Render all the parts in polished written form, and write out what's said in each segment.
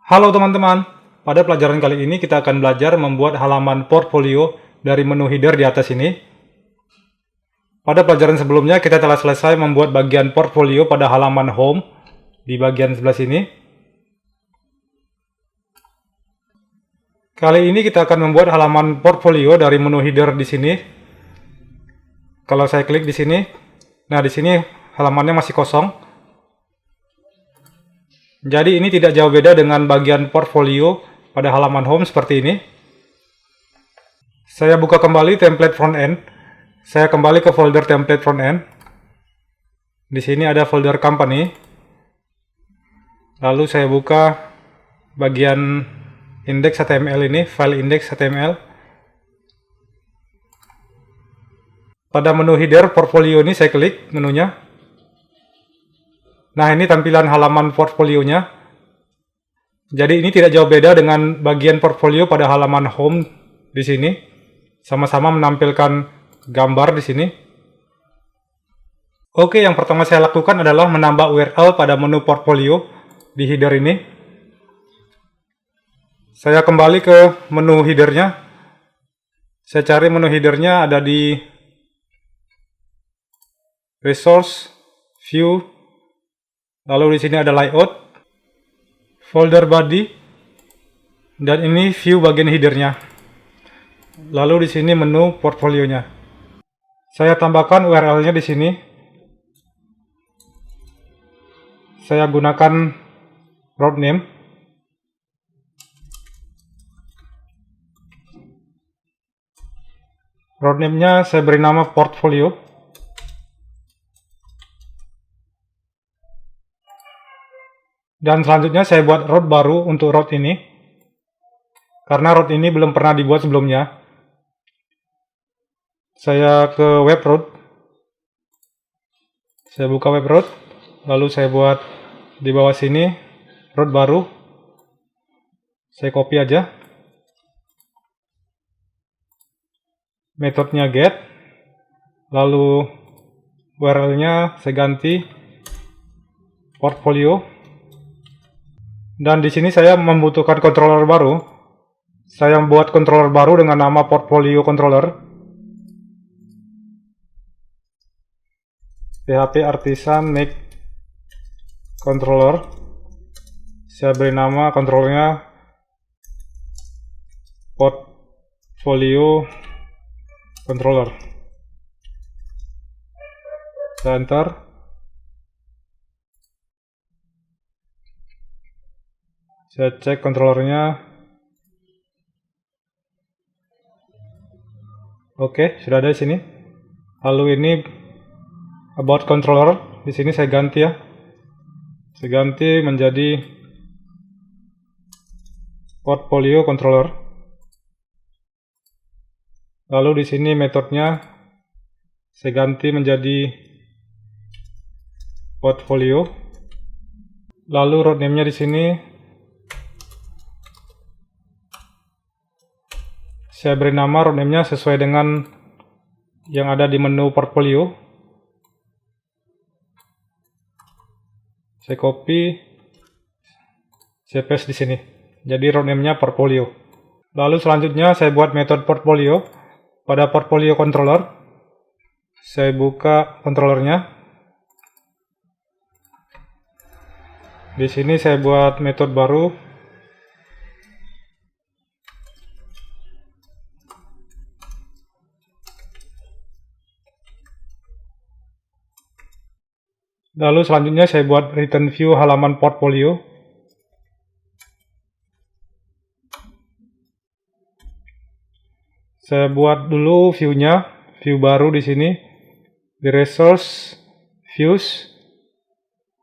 Halo teman-teman, pada pelajaran kali ini kita akan belajar membuat halaman portfolio dari menu header di atas ini. Pada pelajaran sebelumnya kita telah selesai membuat bagian portfolio pada halaman home di bagian sebelah sini. Kali ini kita akan membuat halaman portfolio dari menu header di sini. Kalau saya klik di sini, nah di sini halamannya masih kosong. Jadi ini tidak jauh beda dengan bagian portfolio pada halaman home seperti ini. Saya buka kembali template front end. Saya kembali ke folder template front end. Di sini ada folder company. Lalu saya buka bagian index.html ini, file index.html. Pada menu header portfolio ini saya klik menunya. Nah, ini tampilan halaman portfolionya. Jadi ini tidak jauh beda dengan bagian portfolio pada halaman home di sini. Sama-sama menampilkan gambar di sini. Oke, yang pertama saya lakukan adalah menambah URL pada menu portfolio di header ini. Saya kembali ke menu headernya. Saya cari menu headernya ada di Resource, View, lalu di sini ada Layout, Folder Body, dan ini View bagian headernya. Lalu di sini menu portfolionya. Saya tambahkan URL-nya di sini. Saya gunakan route name. Route name-nya saya beri nama portfolio. Dan selanjutnya saya buat route baru untuk route ini. Karena route ini belum pernah dibuat sebelumnya. Saya ke web route. Saya buka web route. Lalu saya buat di bawah sini route baru. Saya copy aja. Metodenya get. Lalu URL-nya saya ganti portfolio. Dan di sini saya membutuhkan controller baru. Saya membuat controller baru dengan nama portfolio controller. PHP artisan make controller. Saya beri nama controllernya portfolio controller. Saya enter. Saya cek controllernya. Oke, sudah ada di sini. Lalu ini about controller. Di sini saya ganti ya. Saya ganti menjadi portfolio controller. Lalu di sini metodenya saya ganti menjadi portfolio. Lalu route name-nya di sini saya beri nama route name-nya sesuai dengan yang ada di menu portfolio. Saya copy, saya paste di sini. Jadi route name-nya portfolio. Lalu selanjutnya saya buat metode portfolio pada portfolio controller. Saya buka controllernya. Di sini saya buat metode baru. Lalu selanjutnya saya buat return view halaman portfolio. Saya buat dulu view-nya, view baru di sini di resource, views.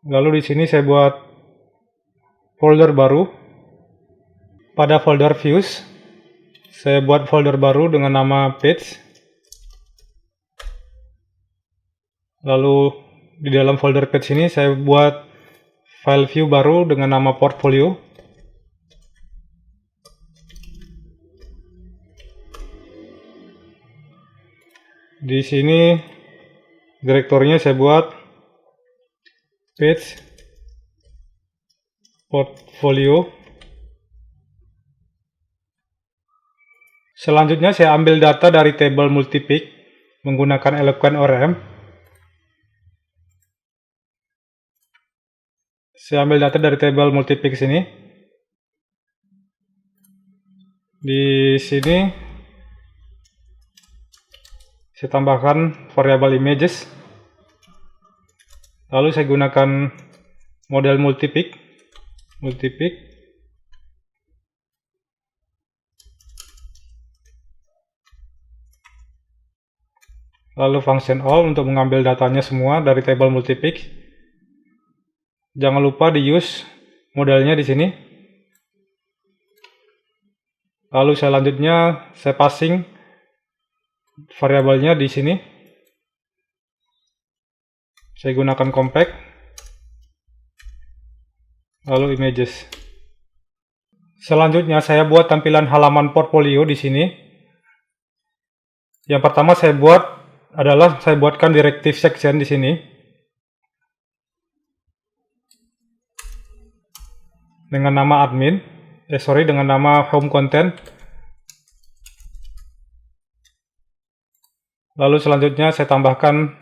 Lalu di sini saya buat folder baru. Pada folder views, saya buat folder baru dengan nama page. Lalu di dalam folder page ini saya buat file view baru dengan nama portfolio. Di sini direktorinya saya buat page portfolio. Selanjutnya saya ambil data dari table multipick menggunakan Eloquent ORM. Saya ambil data dari table multipick sini. Di sini saya tambahkan variabel images. Lalu saya gunakan model multipick. Lalu function all untuk mengambil datanya semua dari table multipick. Jangan lupa di use modelnya di sini. Lalu selanjutnya saya passing variabelnya di sini. Saya gunakan compact. Lalu images. Selanjutnya saya buat tampilan halaman portfolio di sini. Yang pertama saya buatkan directive section di sini dengan nama admin, dengan nama home content. Lalu selanjutnya saya tambahkan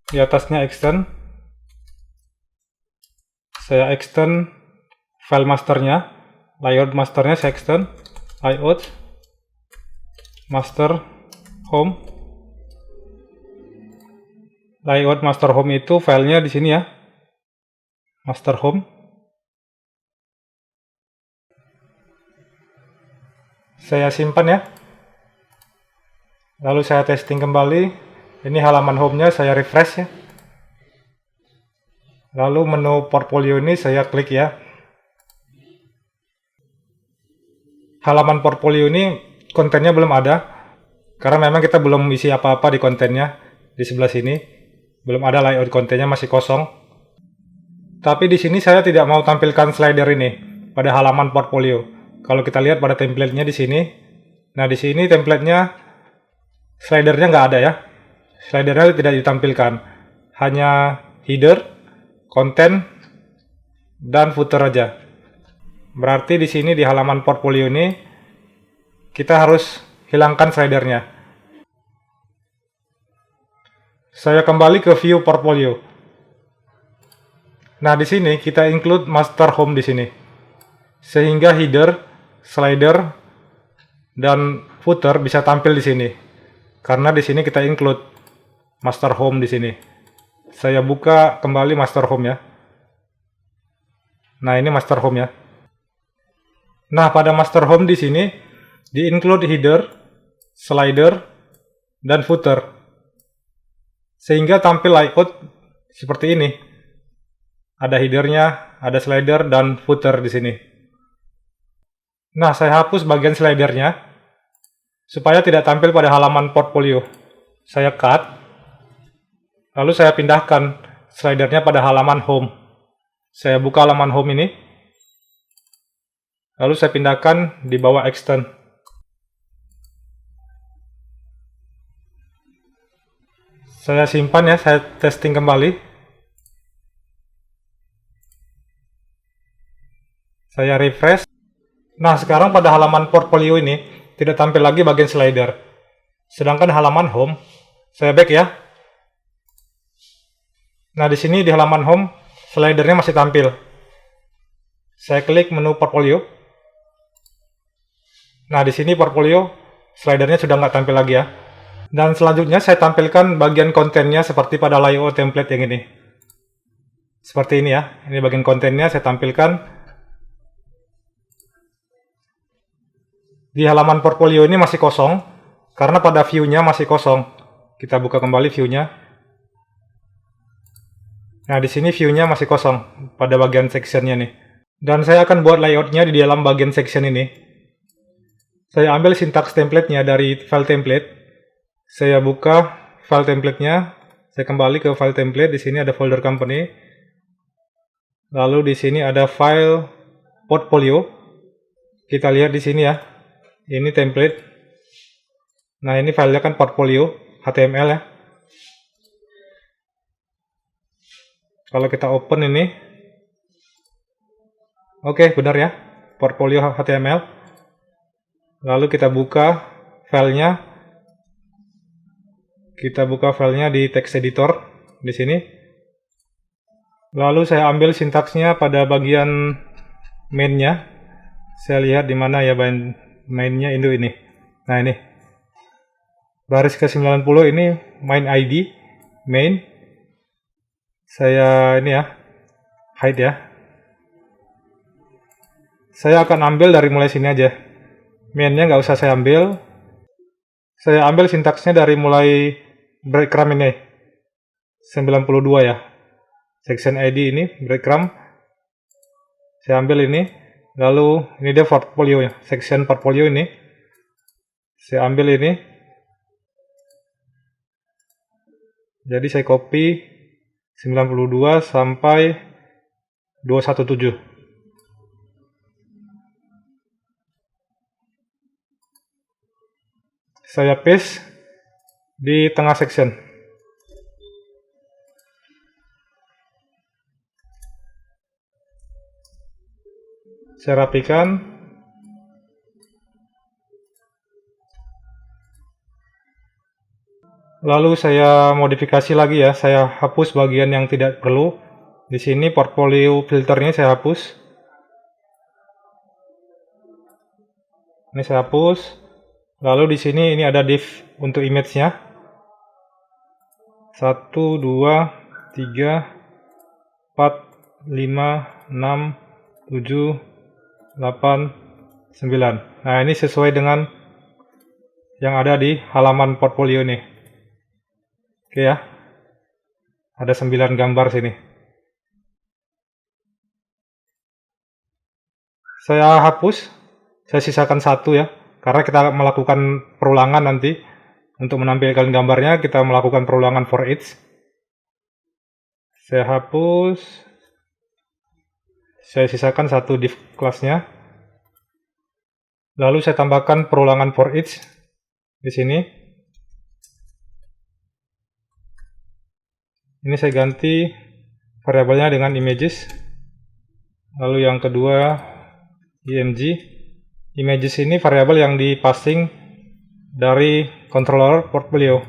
di atasnya extend. Saya extend file masternya, layout masternya saya extend layout master home. Layout master home itu filenya di sini ya, master home. Saya simpan ya. Lalu saya testing kembali. Ini halaman home-nya, saya refresh ya. Lalu menu portfolio ini saya klik ya. Halaman portfolio ini kontennya belum ada, karena memang kita belum isi apa-apa di kontennya. Di sebelah sini belum ada layout kontennya, masih kosong. Tapi di sini saya tidak mau tampilkan slider ini pada halaman portfolio. Kalau kita lihat pada template-nya di sini, nah di sini template-nya slidernya nggak ada ya. Slidernya tidak ditampilkan, hanya header, konten, dan footer aja. Berarti di sini di halaman portfolio ini kita harus hilangkan slidernya. Saya kembali ke view portfolio. Nah, di sini kita include master home di sini. Sehingga header, slider, dan footer bisa tampil di sini. Karena di sini kita include master home di sini. Saya buka kembali master home ya. Nah, ini master home ya. Nah, pada master home di sini di include header, slider, dan footer. Sehingga tampil layout seperti ini. Ada headernya, ada slider, dan footer di sini. Nah, saya hapus bagian slidernya supaya tidak tampil pada halaman portfolio. Saya cut, lalu saya pindahkan slidernya pada halaman home. Saya buka halaman home ini, lalu saya pindahkan di bawah extend. Saya simpan ya, saya testing kembali. Saya refresh. Nah, sekarang pada halaman portfolio ini tidak tampil lagi bagian slider. Sedangkan halaman home, saya back ya. Nah, di sini di halaman home, slidernya masih tampil. Saya klik menu portfolio. Nah, di sini portfolio, slidernya sudah nggak tampil lagi ya. Dan selanjutnya saya tampilkan bagian kontennya seperti pada layout template yang ini. Seperti ini ya, ini bagian kontennya saya tampilkan. Di halaman portfolio ini masih kosong, karena pada view-nya masih kosong. Kita buka kembali view-nya. Nah, di sini view-nya masih kosong pada bagian section-nya nih. Dan saya akan buat layout-nya di dalam bagian section ini. Saya ambil syntax template-nya dari file template. Saya buka file template-nya. Saya kembali ke file template. Di sini ada folder company. Lalu di sini ada file portfolio. Kita lihat di sini ya. Ini template. Nah, ini filenya kan portfolio HTML ya. Kalau kita open ini, oke, benar ya, portfolio HTML. Lalu kita buka filenya. Kita buka filenya di text editor di sini. Lalu saya ambil sintaksnya pada bagian main-nya. Saya lihat di mana ya main-nya ini. Nah, ini. Baris ke-90 ini main ID, main. Saya ini ya, hide ya. Saya akan ambil dari mulai sini aja. Main-nya nggak usah saya ambil. Saya ambil sintaksnya dari mulai breadcrumb ini. 92 ya. Section ID ini, breadcrumb. Saya ambil ini. Lalu ini dia portfolio ya. Section portfolio ini. Saya ambil ini. Jadi saya copy 92 sampai 217. Saya paste di tengah section. Saya rapikan. Lalu saya modifikasi lagi ya. Saya hapus bagian yang tidak perlu. Di sini portfolio filternya saya hapus. Ini saya hapus. Lalu di sini ini ada div untuk image-nya. 1, 2, 3, 4, 5, 6, 7, 8, 9. Nah, ini sesuai dengan yang ada di halaman portfolio ini. Oke ya. Ada 9 gambar sini. Saya hapus. Saya sisakan 1 ya. Karena kita melakukan perulangan nanti. Untuk menampilkan gambarnya, kita melakukan perulangan for each. Saya hapus. Saya sisakan 1 div kelasnya. Lalu saya tambahkan perulangan for each di sini. Ini saya ganti variabelnya dengan images. Lalu yang kedua img. Images ini variabel yang dipassing dari controller portfolio.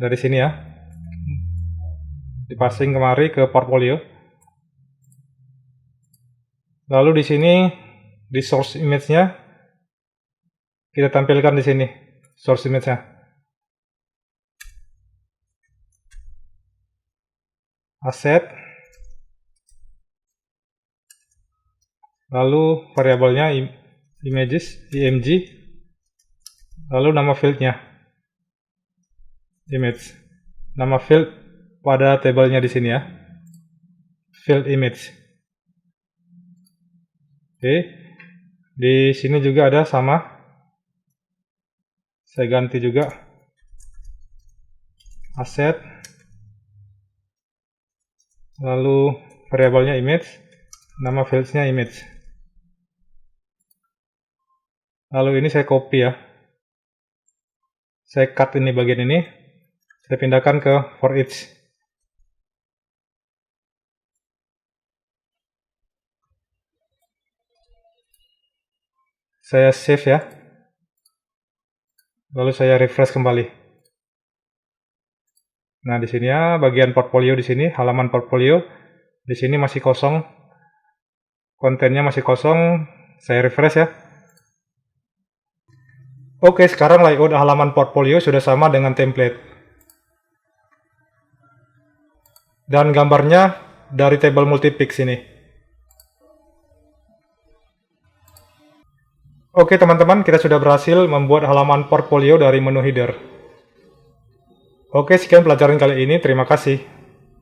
Dari sini ya. Dipassing kemari ke portfolio. Lalu di sini di source image-nya kita tampilkan di sini source image-nya. Asset. Lalu variabelnya images, img. Lalu nama field-nya image. Nama field pada tabelnya di sini ya. Field image. Oke. Di sini juga ada sama. Saya ganti juga asset. Lalu variabelnya image, nama fields-nya image. Lalu ini saya copy ya. Saya cut ini bagian ini. Saya pindahkan ke for each. Saya save ya. Lalu saya refresh kembali. Nah, di sini ya bagian portfolio di sini, halaman portfolio. Di sini masih kosong. Kontennya masih kosong. Saya refresh ya. Oke, sekarang layout halaman portfolio sudah sama dengan template. Dan gambarnya dari table multipix ini. Oke teman-teman, kita sudah berhasil membuat halaman portfolio dari menu header. Oke, sekian pelajaran kali ini. Terima kasih.